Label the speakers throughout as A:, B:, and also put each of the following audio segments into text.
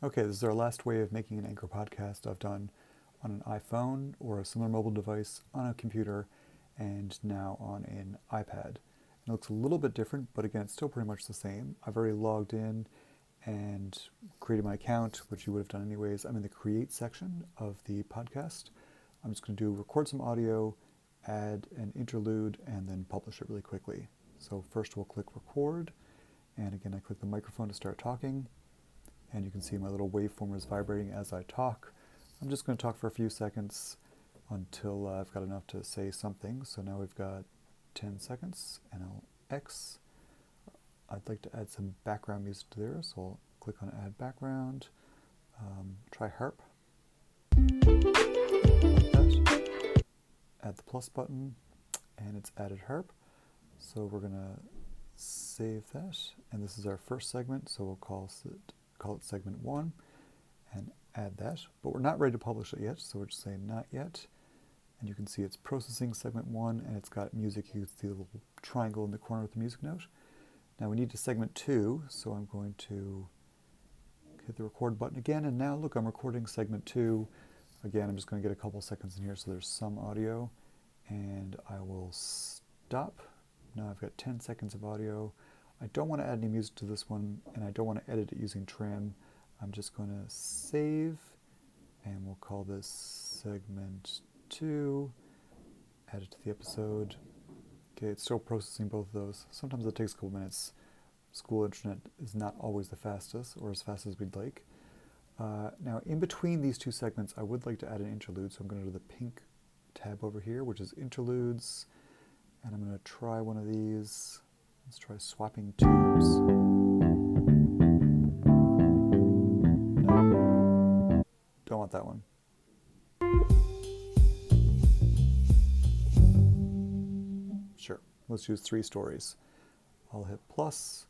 A: Okay, this is our last way of making an Anchor podcast. I've done on an iPhone or a similar mobile device, on a computer, and now on an iPad. It looks a little bit different, but again, it's still pretty much the same. I've already logged in and created my account, which you would have done anyways. I'm in the Create section of the podcast. I'm just going to record some audio, add an interlude, and then publish it really quickly. So first we'll click record, and again I click the microphone to start talking. And you can see my little waveform is vibrating as I talk. I'm just going to talk for a few seconds until I've got enough to say something. So now we've got 10 seconds, and I'll X. I'd like to add some background music to there, so I'll click on Add Background. Try harp. Like that. Add the plus button, and it's added harp. So we're going to save that, and this is our first segment, so we'll call it segment 1 and add that, but we're not ready to publish it yet, so we're just saying not yet. And you can see it's processing segment 1, and it's got music. You can see the little triangle in the corner with the music note. Now we need to segment 2, so I'm going to hit the record button again, and now look, I'm recording segment 2. Again, I'm just going to get a couple seconds in here so there's some audio, and I will stop. Now I've got 10 seconds of audio. I don't want to add any music to this one, and I don't want to edit it using trim. I'm just going to save, and we'll call this segment 2, add it to the episode. Okay, it's still processing both of those. Sometimes it takes a couple minutes. School internet is not always the fastest, or as fast as we'd like. Now, in between these two segments, I would like to add an interlude, so I'm going to go to the pink tab over here, which is Interludes, and I'm going to try one of these. Let's try swapping tubes. No, don't want that one. Sure, let's use 3 stories. I'll hit plus,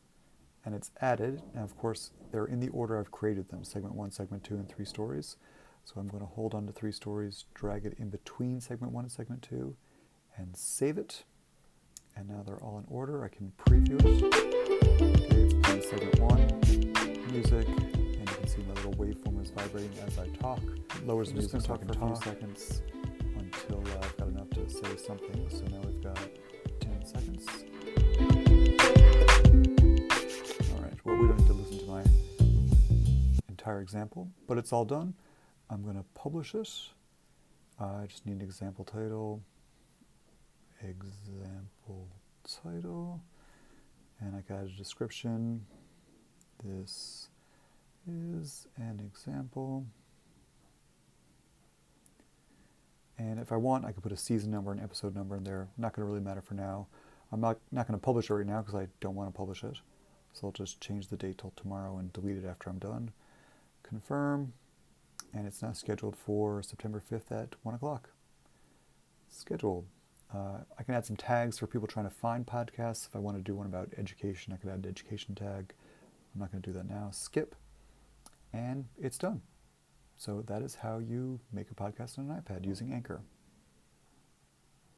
A: and it's added. Now, of course, they're in the order I've created them, segment 1, segment 2, and 3 stories. So I'm going to hold on to 3 stories, drag it in between segment 1 and segment 2, and save it. And now they're all in order. I can preview it. Okay, it's playing segment 1, music, and you can see my little waveform is vibrating as I talk. It lowers the music so I can talk for a few seconds until I've got enough to say something. So now we've got 10 seconds. All right, well, we don't need to listen to my entire example, but it's all done. I'm going to publish it. I just need an example title. And I got a description. This is an example. And if I want, I could put a season number and episode number in there. Not going to really matter for now. I'm not going to publish it right now because I don't want to publish it. So I'll just change the date till tomorrow and delete it after I'm done. Confirm. And it's now scheduled for September 5th at 1 o'clock. Scheduled. I can add some tags for people trying to find podcasts. If I want to do one about education, I could add an education tag. I'm not going to do that now. Skip. And it's done. So that is how you make a podcast on an iPad using Anchor.